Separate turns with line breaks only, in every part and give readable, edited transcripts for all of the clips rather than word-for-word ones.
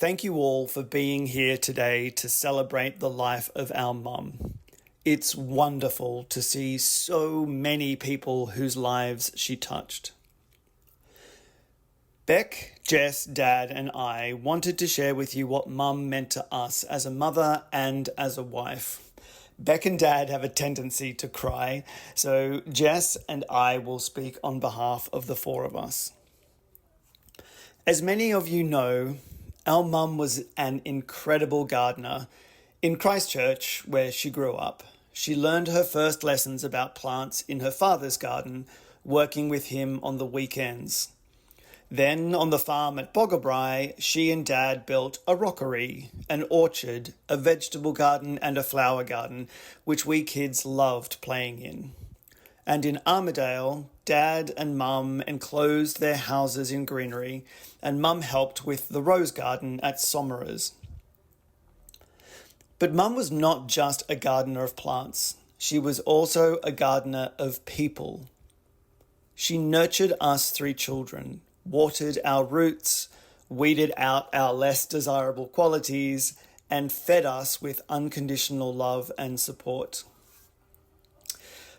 thank you all for being here today to celebrate the life of our mum. It's wonderful to see so many people whose lives she touched. Beck, Jess, Dad, and I wanted to share with you what Mum meant to us as a mother and as a wife. Beck and Dad have a tendency to cry, so Jess and I will speak on behalf of the four of us. As many of you know, our mum was an incredible gardener. In Christchurch, where she grew up, she learned her first lessons about plants in her father's garden, working with him on the weekends. Then, on the farm at Boggabri, she and Dad built a rockery, an orchard, a vegetable garden and a flower garden, which we kids loved playing in. And in Armidale, Dad and Mum enclosed their houses in greenery, and Mum helped with the rose garden at Sommerers. But Mum was not just a gardener of plants. She was also a gardener of people. She nurtured us three children, watered our roots, weeded out our less desirable qualities, and fed us with unconditional love and support.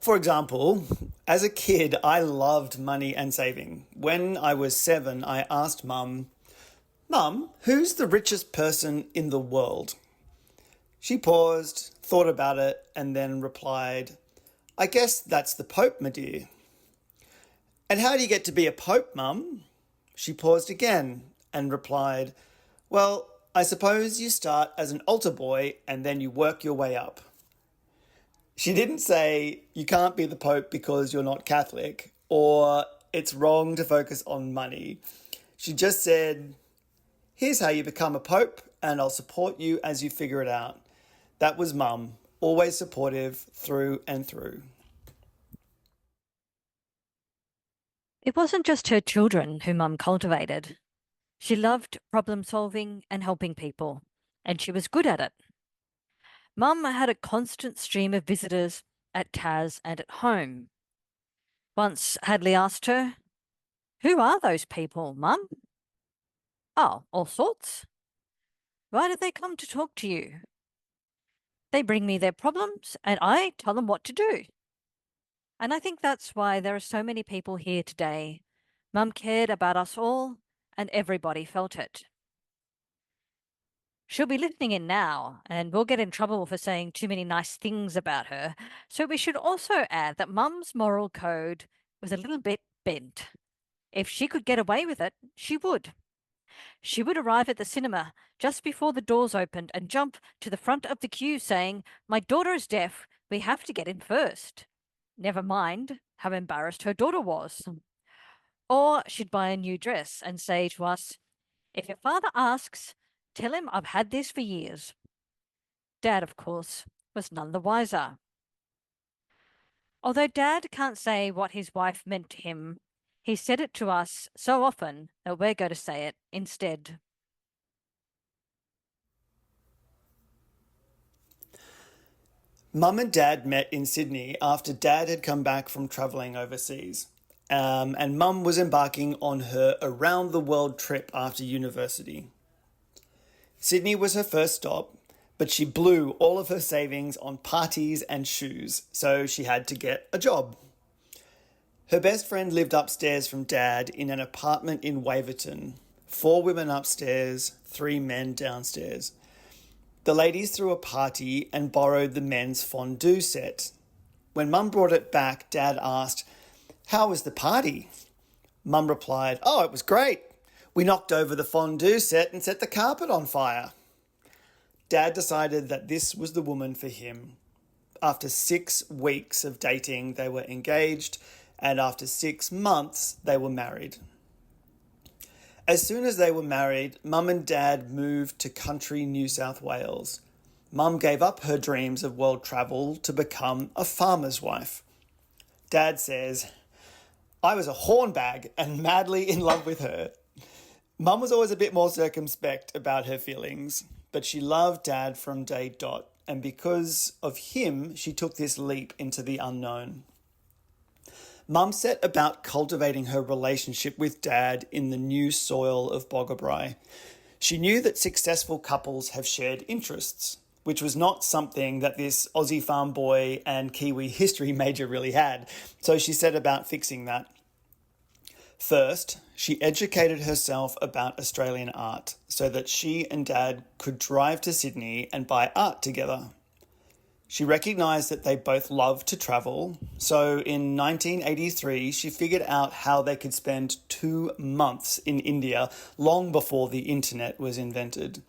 For example, as a kid, I loved money and saving. When I was 7, I asked Mum, who's the richest person in the world? She paused, thought about it, and then replied, I guess that's the Pope, my dear. And how do you get to be a Pope, Mum? She paused again and replied, well, I suppose you start as an altar boy and then you work your way up. She didn't say you can't be the Pope because you're not Catholic or it's wrong to focus on money. She just said, here's how you become a Pope and I'll support you as you figure it out. That was Mum, always supportive through and through.
It wasn't just her children who Mum cultivated. She loved problem solving and helping people, and she was good at it. Mum had a constant stream of visitors at Tas and at home. Once Hadley asked her, who are those people, Mum? Oh, all sorts. Why do they come to talk to you? They bring me their problems and I tell them what to do. And I think that's why there are so many people here today. Mum cared about us all and everybody felt it. She'll be listening in now, and we'll get in trouble for saying too many nice things about her. So we should also add that Mum's moral code was a little bit bent. If she could get away with it, she would. She would arrive at the cinema just before the doors opened and jump to the front of the queue saying, my daughter is deaf, we have to get in first. Never mind how embarrassed her daughter was. Or she'd buy a new dress and say to us, if your father asks, tell him I've had this for years. Dad, of course, was none the wiser. Although Dad can't say what his wife meant to him, he said it to us so often that we're going to say it instead.
Mum and Dad met in Sydney after Dad had come back from travelling overseas. And Mum was embarking on her around-the-world trip after university. Sydney was her first stop, but she blew all of her savings on parties and shoes, so she had to get a job. Her best friend lived upstairs from Dad in an apartment in Waverton. 4 women upstairs, 3 men downstairs. The ladies threw a party and borrowed the men's fondue set. When Mum brought it back, Dad asked, how was the party? Mum replied, oh, it was great. We knocked over the fondue set and set the carpet on fire. Dad decided that this was the woman for him. After 6 weeks of dating, they were engaged, and after 6 months, they were married. As soon as they were married, Mum and Dad moved to country New South Wales. Mum gave up her dreams of world travel to become a farmer's wife. Dad says, I was a hornbag and madly in love with her. Mum was always a bit more circumspect about her feelings, but she loved Dad from day dot, and because of him, she took this leap into the unknown. Mum set about cultivating her relationship with Dad in the new soil of Boggabri. She knew that successful couples have shared interests, which was not something that this Aussie farm boy and Kiwi history major really had, so she set about fixing that. First, she educated herself about Australian art so that she and Dad could drive to Sydney and buy art together. She recognised that they both loved to travel, so in 1983 she figured out how they could spend 2 months in India long before the internet was invented.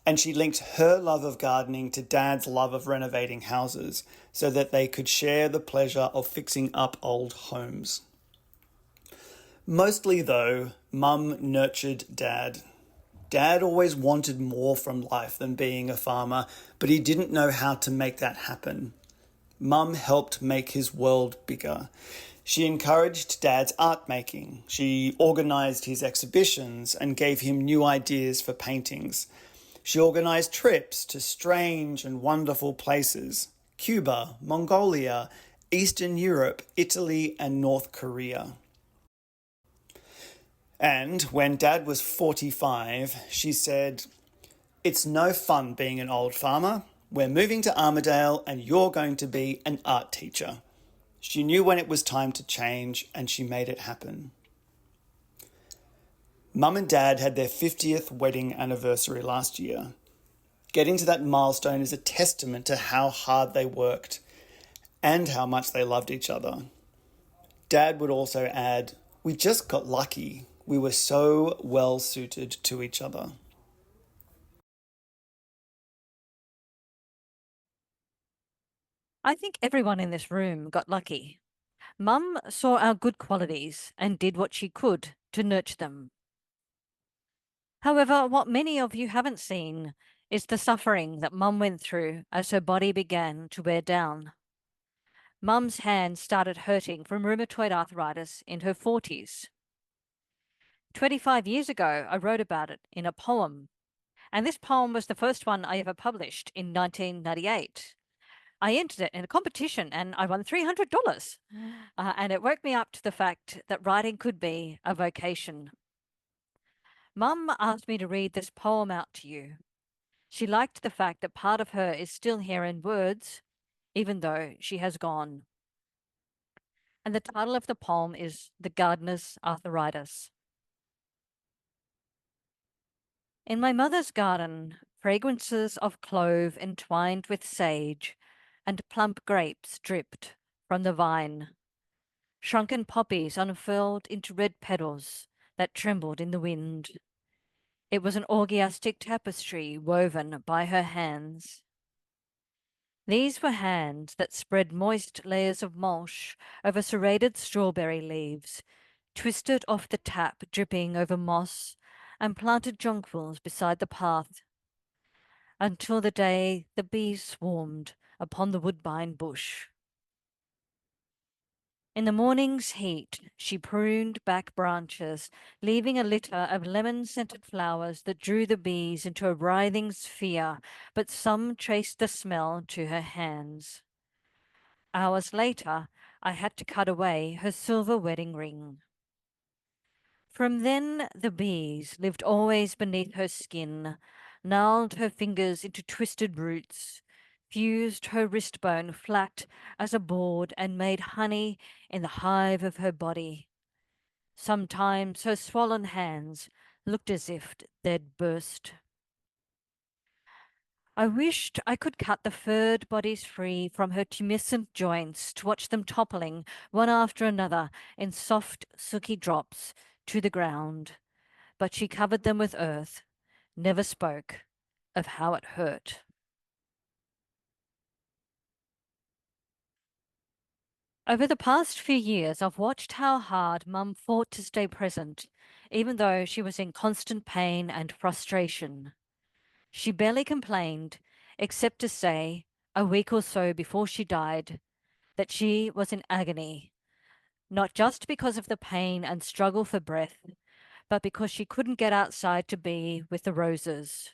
And she linked her love of gardening to Dad's love of renovating houses so that they could share the pleasure of fixing up old homes. Mostly, though, Mum nurtured Dad. Dad always wanted more from life than being a farmer, but he didn't know how to make that happen. Mum helped make his world bigger. She encouraged Dad's art making. She organised his exhibitions and gave him new ideas for paintings. She organised trips to strange and wonderful places: Cuba, Mongolia, Eastern Europe, Italy, and North Korea. And when Dad was 45, she said, "It's no fun being an old farmer. We're moving to Armidale and you're going to be an art teacher." She knew when it was time to change and she made it happen. Mum and Dad had their 50th wedding anniversary last year. Getting to that milestone is a testament to how hard they worked and how much they loved each other. Dad would also add, "We just got lucky. We were so well suited to each other."
I think everyone in this room got lucky. Mum saw our good qualities and did what she could to nurture them. However, what many of you haven't seen is the suffering that Mum went through as her body began to wear down. Mum's hands started hurting from rheumatoid arthritis in her 40s. 25 years ago, I wrote about it in a poem, and this poem was the first one I ever published in 1998. I entered it in a competition and I won $300. And it woke me up to the fact that writing could be a vocation. Mum asked me to read this poem out to you. She liked the fact that part of her is still here in words, even though she has gone. And the title of the poem is The Gardener's Arthritis. In my mother's garden, fragrances of clove entwined with sage and plump grapes dripped from the vine. Shrunken poppies unfurled into red petals that trembled in the wind. It was an orgiastic tapestry woven by her hands. These were hands that spread moist layers of mulch over serrated strawberry leaves, twisted off the tap dripping over moss, and planted jonquils beside the path, until the day the bees swarmed upon the woodbine bush. In the morning's heat, she pruned back branches, leaving a litter of lemon-scented flowers that drew the bees into a writhing sphere, but some traced the smell to her hands. Hours later, I had to cut away her silver wedding ring. From then, the bees lived always beneath her skin, gnarled her fingers into twisted roots, fused her wrist bone flat as a board, and made honey in the hive of her body. Sometimes her swollen hands looked as if they'd burst. I wished I could cut the furred bodies free from her tumescent joints to watch them toppling, one after another, in soft, silky drops to the ground. But she covered them with earth, never spoke of how it hurt. Over the past few years, I've watched how hard Mum fought to stay present, even though she was in constant pain and frustration. She barely complained, except to say, a week or so before she died, that she was in agony, not just because of the pain and struggle for breath, but because she couldn't get outside to be with the roses.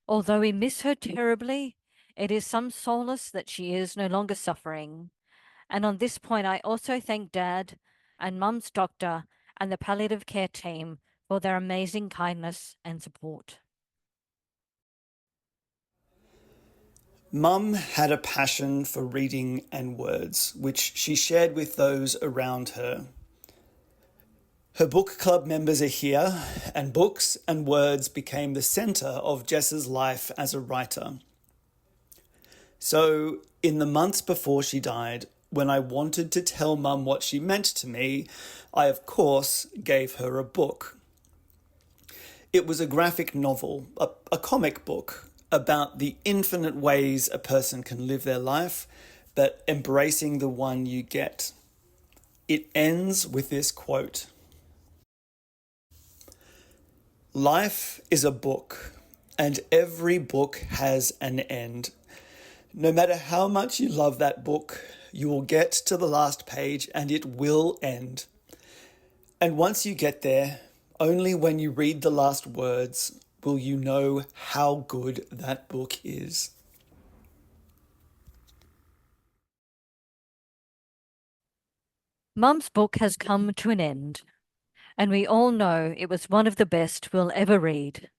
Although we miss her terribly, it is some solace that she is no longer suffering. And on this point, I also thank Dad and Mum's doctor and the palliative care team for their amazing kindness and support.
Mum had a passion for reading and words, which she shared with those around her. Her book club members are here, and books and words became the centre of Jess's life as a writer. So, in the months before she died, when I wanted to tell Mum what she meant to me, I of course gave her a book. It was a graphic novel, a comic book, about the infinite ways a person can live their life, but embracing the one you get. It ends with this quote: "Life is a book, and every book has an end. No matter how much you love that book, you will get to the last page and it will end. And once you get there, only when you read the last words will you know how good that book is."
Mum's book has come to an end, and we all know it was one of the best we'll ever read.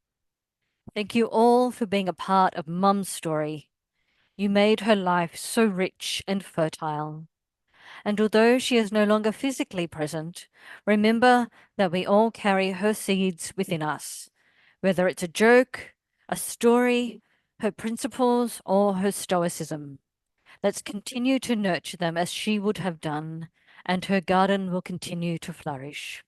Thank you all for being a part of Mum's story. You made her life so rich and fertile. And although she is no longer physically present, remember that we all carry her seeds within us, whether it's a joke, a story, her principles, or her stoicism. Let's continue to nurture them as she would have done, and her garden will continue to flourish.